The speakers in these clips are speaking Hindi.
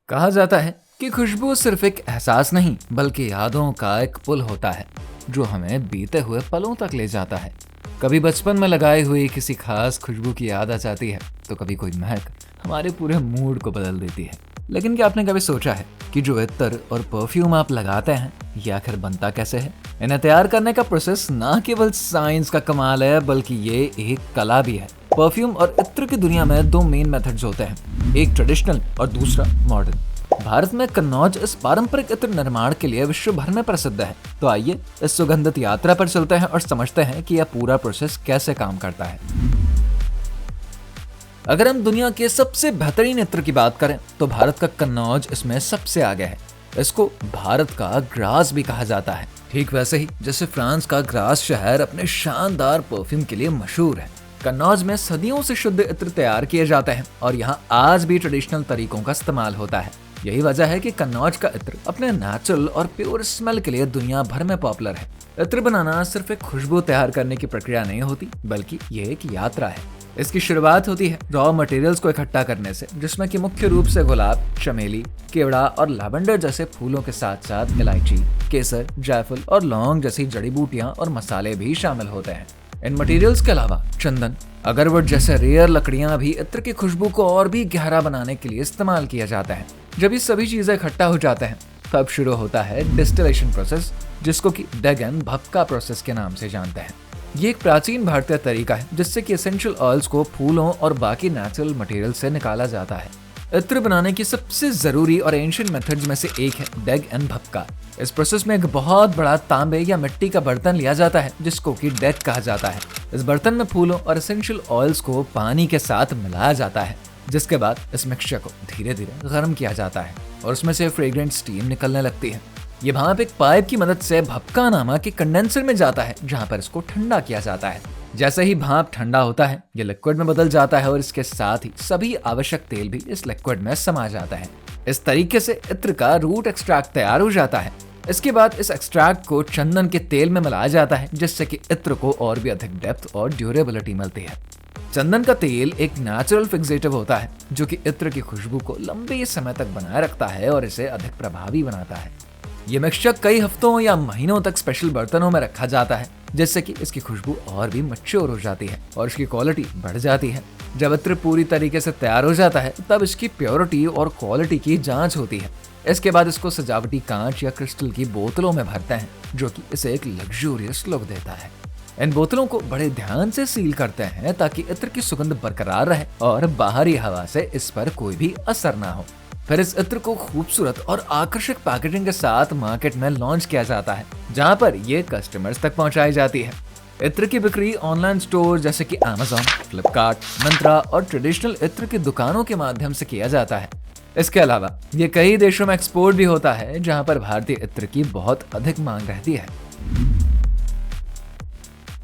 कहा जाता है कि खुशबू सिर्फ एक एहसास नहीं बल्कि यादों का एक पुल होता है जो हमें बीते हुए पलों तक ले जाता है। कभी बचपन में लगाई हुई किसी खास खुशबू की याद आ जाती है तो कभी कोई महक हमारे पूरे मूड को बदल देती है। लेकिन क्या आपने कभी सोचा है कि जो इत्र और परफ्यूम आप लगाते हैं ये आखिर बनता कैसे है? इन्हें तैयार करने का प्रोसेस ना केवल साइंस का कमाल है बल्कि ये एक कला भी है। परफ्यूम और इत्र की दुनिया में दो मेन मेथड्स होते हैं, एक ट्रेडिशनल और दूसरा मॉडर्न। भारत में कन्नौज इस पारंपरिक इत्र निर्माण के लिए विश्व भर में प्रसिद्ध है। तो आइए इस सुगंधित यात्रा पर चलते हैं और समझते हैं कि यह पूरा प्रोसेस कैसे काम करता है। अगर हम दुनिया के सबसे बेहतरीन इत्र की बात करें तो भारत का कन्नौज इसमें सबसे आगे है। इसको भारत का ग्रास भी कहा जाता है, ठीक वैसे ही जैसे फ्रांस का ग्रास शहर अपने शानदार परफ्यूम के लिए मशहूर है। कन्नौज में सदियों से शुद्ध इत्र तैयार किए जाते हैं और यहाँ आज भी ट्रेडिशनल तरीकों का इस्तेमाल होता है। यही वजह है कि कन्नौज का इत्र अपने नेचुरल और प्योर स्मेल के लिए दुनिया भर में पॉपुलर है। इत्र बनाना सिर्फ एक खुशबू तैयार करने की प्रक्रिया नहीं होती बल्कि ये एक यात्रा है। इसकी शुरुआत होती है रॉ मटेरियल्स को इकट्ठा करने से, जिसमें कि मुख्य रूप से गुलाब, चमेली, केवड़ा और लैवेंडर जैसे फूलों के साथ साथ इलायची, केसर, जायफल और लौंग जैसी जड़ी बूटियां और मसाले भी शामिल होते हैं। इन मटेरियल्स के अलावा चंदन, अगरवुड जैसे रेयर लकड़ियां भी इत्र की खुशबू को और भी गहरा बनाने के लिए इस्तेमाल किया जाता है। जब ये सभी चीजें इकट्ठा हो जाते हैं तब शुरू होता है डिस्टिलेशन प्रोसेस, जिसको कि डेगन भपका प्रोसेस के नाम से जानते हैं। ये एक प्राचीन भारतीय तरीका है जिससे कि एसेंशियल ऑयल्स को फूलों और बाकी नेचुरल मटेरियल से निकाला जाता है। इत्र बनाने की सबसे जरूरी और एंशिएंट मेथड्स में से एक है डेग एंड भपका। इस प्रोसेस में एक बहुत बड़ा तांबे या मिट्टी का बर्तन लिया जाता है जिसको कि डेग कहा जाता है। इस बर्तन में फूलों और एसेंशियल ऑयल्स को पानी के साथ मिलाया जाता है, जिसके बाद इस मिक्सचर को धीरे धीरे गर्म किया जाता है और उसमें से फ्रेग्रेंट स्टीम निकलने लगती है। ये भाप एक पाइप की मदद से भपका नामक एक कंडेंसर में जाता है जहां पर इसको ठंडा किया जाता है। जैसे ही भाप ठंडा होता है ये लिक्विड में बदल जाता है और इसके साथ ही सभी आवश्यक तेल भी इस लिक्विड में समा जाता है। इस तरीके से इत्र का रूट एक्सट्रैक्ट तैयार हो जाता है। इसके बाद इस एक्सट्रैक्ट को चंदन के तेल में मिलाया जाता है जिससे कि इत्र को और भी अधिक डेप्थ और ड्यूरेबिलिटी मिलती है। चंदन का तेल एक नेचुरल फिक्सेटिव होता है जो कि इत्र की खुशबू को लंबे समय तक बनाए रखता है और इसे अधिक प्रभावी बनाता है। ये मिक्सचर कई हफ्तों या महीनों तक स्पेशल बर्तनों में रखा जाता है जिससे कि इसकी खुशबू और भी मैच्योर हो जाती है और इसकी क्वालिटी बढ़ जाती है। जब इत्र पूरी तरीके से तैयार हो जाता है तब इसकी प्योरिटी और क्वालिटी की जांच होती है। इसके बाद इसको सजावटी कांच या क्रिस्टल की बोतलों में भरते हैं जो कि इसे एक लग्जूरियस लुक देता है। इन बोतलों को बड़े ध्यान से सील करते हैं ताकि इत्र की सुगंध बरकरार रहे और बाहरी हवा से इस पर कोई भी असर ना हो। फिर इस इत्र को खूबसूरत और आकर्षक पैकेजिंग के साथ मार्केट में लॉन्च किया जाता है जहां पर ये कस्टमर्स तक पहुंचाई जाती है। इत्र की बिक्री ऑनलाइन स्टोर जैसे कि Amazon, फ्लिपकार्ट, मंत्रा और ट्रेडिशनल इत्र की दुकानों के माध्यम से किया जाता है। इसके अलावा ये कई देशों में एक्सपोर्ट भी होता है जहां पर भारतीय इत्र की बहुत अधिक मांग रहती है।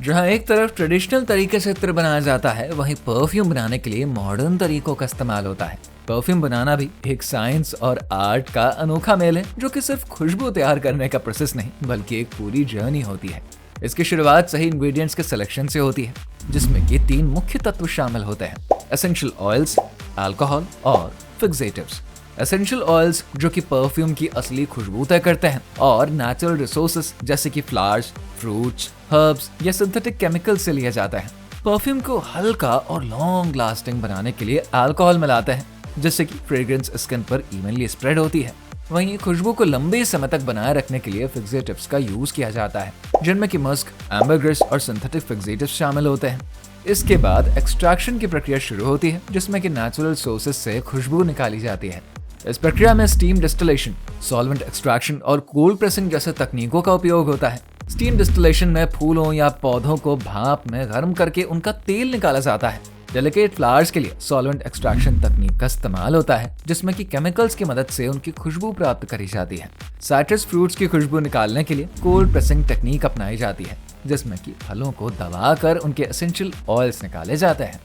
जहां एक तरफ ट्रेडिशनल तरीके से इत्र बनाया जाता है वहीं परफ्यूम बनाने के लिए मॉडर्न तरीकों का इस्तेमाल होता है। परफ्यूम बनाना भी एक साइंस और आर्ट का अनोखा मेल है जो कि सिर्फ खुशबू तैयार करने का प्रोसेस नहीं बल्कि एक पूरी जर्नी होती है। इसकी शुरुआत सही इंग्रेडिएंट्स के सिलेक्शन से होती है जिसमें कि 3 मुख्य तत्व शामिल होते हैं, एसेंशियल ऑयल्स, अल्कोहल और फिक्सेटिव्स। एसेंशियल ऑयल्स जो कि परफ्यूम की असली खुशबू तय करते हैं और नेचुरल रिसोर्सेज जैसे कि फ्लावर्स, फ्रूट्स, हर्ब्स या सिंथेटिक केमिकल से लिया जाता है। परफ्यूम को हल्का और लॉन्ग लास्टिंग बनाने के लिए अल्कोहल मिलाते हैं जिससे कि फ्रेग्रेंस स्किन पर इवनली स्प्रेड होती है। वहीं खुशबू को लंबे समय तक बनाए रखने के लिए फिक्सेटिव्स का यूज किया जाता है जिनमें कि मस्क, एम्बरग्रिस और सिंथेटिक फिक्सेटिव्स शामिल होते हैं। इसके बाद एक्सट्रैक्शन की प्रक्रिया शुरू होती है जिसमें कि नेचुरल सोर्सेज से खुशबू निकाली जाती है। इस प्रक्रिया में स्टीम डिस्टिलेशन, सॉल्वेंट एक्सट्रैक्शन और कोल्ड प्रेसिंग जैसे तकनीकों का उपयोग होता है। स्टीम डिस्टिलेशन में फूलों या पौधों को भाप में गर्म करके उनका तेल निकाला जाता है। डेलिकेट फ्लावर्स के लिए सॉल्वेंट एक्सट्रैक्शन तकनीक का इस्तेमाल होता है जिसमें कि केमिकल्स की मदद से उनकी खुशबू प्राप्त करी जाती है। साइट्रस फ्रूट्स की खुशबू निकालने के लिए कोल्ड प्रेसिंग टेक्निक अपनाई जाती है जिसमें कि फलों को दबाकर उनके एसेंशियल ऑयल्स निकाले जाते हैं।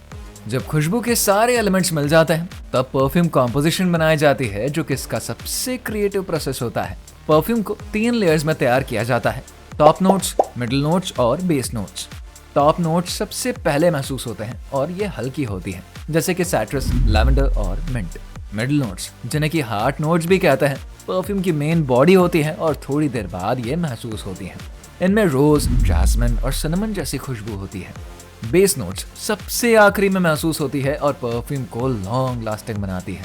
जब खुशबू के सारे एलिमेंट्स मिल जाते हैं तब परफ्यूम कॉम्पोजिशन बनाई जाती है जो कि इसका सबसे क्रिएटिव प्रोसेस होता है। परफ्यूम को 3 लेयर्स में तैयार किया जाता है, टॉप नोट्स, मिडिल नोट्स और बेस नोट्स। टॉप नोट्स सबसे पहले महसूस होते हैं और ये हल्की होती हैं जैसे कि साइट्रस, लैवेंडर और मिंट। मिडिल नोट्स, जिन्हें की हार्ट नोट्स भी कहते हैं, परफ्यूम की मेन बॉडी होती है और थोड़ी देर बाद ये महसूस होती हैं। इनमें रोज, जैस्मिन और सिनेमन जैसी खुशबू होती है। बेस नोट्स सबसे आखिरी में महसूस होती है और परफ्यूम को लॉन्ग लास्टिंग बनाती है।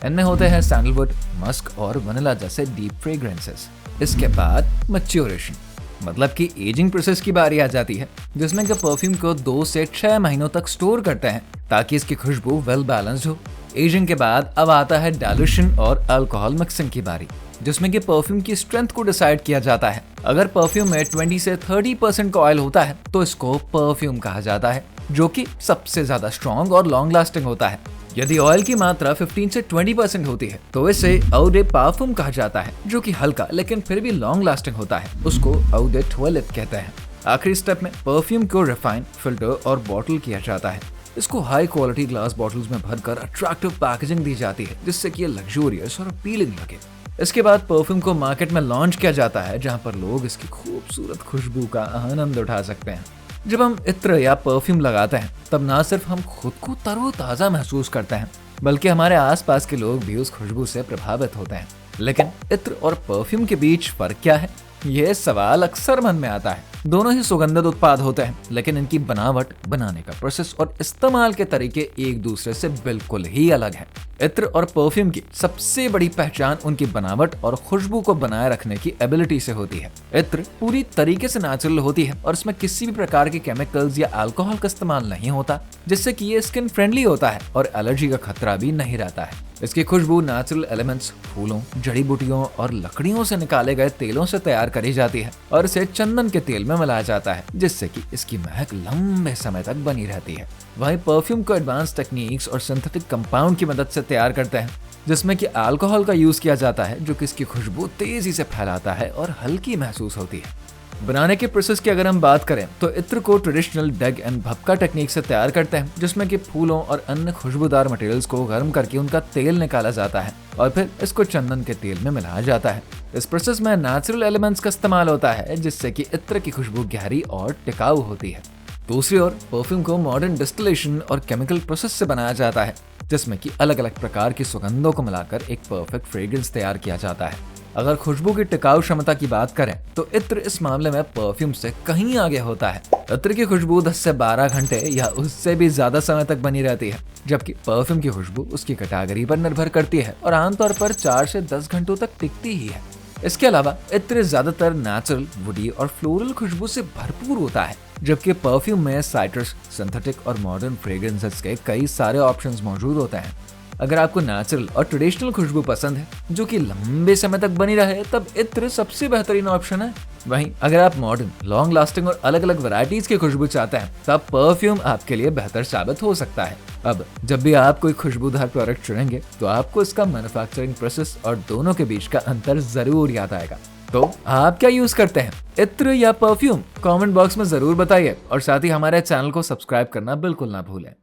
इनमें होते हैं सैंडलवुड, मस्क और वनीला जैसे डीप फ्रेग्रेंसेस। इसके बाद मैच्योरेशन मतलब कि एजिंग प्रोसेस की बारी आ जाती है, जिसमें कि परफ्यूम को 2 से 6 महीनों तक स्टोर करते हैं ताकि इसकी खुशबू वेल बैलेंस्ड हो। एजिंग के बाद अब आता है डाइल्यूशन और अल्कोहल मिक्सिंग की बारी, जिसमें कि परफ्यूम की स्ट्रेंथ को डिसाइड किया जाता है। अगर परफ्यूम में 20 से 30% का ऑयल होता है तो इसको परफ्यूम कहा जाता है, जो कि सबसे ज्यादा स्ट्रॉन्ग और लॉन्ग लास्टिंग होता है। यदि ऑयल की मात्रा 15 से 20% होती है तो इसे eau de parfum कहा जाता है, जो कि हल्का लेकिन फिर भी लॉन्ग लास्टिंग होता है। उसको eau de toilette कहते हैं। आखिरी स्टेप में परफ्यूम को रिफाइन, फिल्टर और बॉटल किया जाता है। इसको हाई क्वालिटी ग्लास बॉटल्स में भरकर अट्रैक्टिव पैकेजिंग दी जाती है, जिससे कि ये लग्जूरियस और अपीलिंग लगे। इसके बाद परफ्यूम को मार्केट में लॉन्च किया जाता है, जहां पर लोग इसकी खूबसूरत खुशबू का आनंद उठा सकते हैं। जब हम इत्र या परफ्यूम लगाते हैं तब ना सिर्फ हम खुद को तरोताजा महसूस करते हैं, बल्कि हमारे आसपास के लोग भी उस खुशबू से प्रभावित होते हैं। लेकिन इत्र और परफ्यूम के बीच फर्क क्या है? यह सवाल अक्सर मन में आता है। दोनों ही सुगंधित उत्पाद होते हैं, लेकिन इनकी बनावट, बनाने का प्रोसेस और इस्तेमाल के तरीके एक दूसरे से बिल्कुल ही अलग हैं। इत्र और परफ्यूम की सबसे बड़ी पहचान उनकी बनावट और खुशबू को बनाए रखने की एबिलिटी से होती है। इत्र पूरी तरीके से नेचुरल होती है और इसमें किसी भी प्रकार के केमिकल्स या अल्कोहल का इस्तेमाल नहीं होता, जिससे कि ये स्किन फ्रेंडली होता है और एलर्जी का खतरा भी नहीं रहता है। इसकी खुशबू नेचुरल एलिमेंट्स, फूलों, जड़ी बूटियों और लकड़ियों से निकाले गए तेलों से तैयार करी जाती है और इसे चंदन के तेल में मिलाया जाता है, जिससे कि इसकी महक लंबे समय तक बनी रहती है। वहीं परफ्यूम को एडवांस टेक्निक्स और सिंथेटिक कंपाउंड की मदद से तैयार करते हैं, जिसमें कि अल्कोहल का यूज किया जाता है, जो कि इसकी खुशबू तेजी से फैलाता है और हल्की महसूस होती है। बनाने के प्रोसेस की अगर हम बात करें तो इत्र को ट्रेडिशनल डग एंड भपका टेक्निक से तैयार करते हैं, जिसमें कि फूलों और अन्य खुशबूदार मटेरियल्स को गर्म करके उनका तेल निकाला जाता है और फिर इसको चंदन के तेल में मिलाया जाता है। इस प्रोसेस में नेचुरल एलिमेंट्स का इस्तेमाल होता है, जिससे कि इत्र की खुशबू गहरी और टिकाऊ होती है। दूसरी ओर परफ्यूम को मॉडर्न डिस्टिलेशन और केमिकल प्रोसेस से बनाया जाता है, जिसमें कि अलग अलग प्रकार की सुगंधों को मिलाकर एक परफेक्ट फ्रेग्रेंस तैयार किया जाता है। अगर खुशबू की टिकाऊ क्षमता की बात करें तो इत्र इस मामले में परफ्यूम से कहीं आगे होता है। इत्र की खुशबू 10 से 12 घंटे या उससे भी ज्यादा समय तक बनी रहती है, जबकि परफ्यूम की खुशबू उसकी कैटेगरी पर निर्भर करती है और आमतौर पर 4 से 10 घंटों तक टिकती ही है। इसके अलावा इत्र ज्यादातर नेचुरल, वुडी और फ्लोरल खुशबू से भरपूर होता है, जबकि परफ्यूम में साइट्रस, सिंथेटिक और मॉडर्न फ्रेग्रेंसेस के कई सारे ऑप्शंस मौजूद होते हैं। अगर आपको नेचुरल और ट्रेडिशनल खुशबू पसंद है जो कि लंबे समय तक बनी रहे, तब इत्र सबसे बेहतरीन ऑप्शन है। वहीं अगर आप मॉडर्न, लॉन्ग लास्टिंग और अलग अलग वैरायटीज की खुशबू चाहते हैं, तब परफ्यूम आपके लिए बेहतर साबित हो सकता है। अब जब भी आप कोई खुशबूदार प्रोडक्ट चुनेंगे तो आपको इसका मैन्युफैक्चरिंग प्रोसेस और दोनों के बीच का अंतर जरूर याद आएगा। तो आप क्या यूज करते हैं, इत्र या परफ्यूम? कमेंट बॉक्स में जरूर बताइए और साथ ही हमारे चैनल को सब्सक्राइब करना बिल्कुल ना भूलें।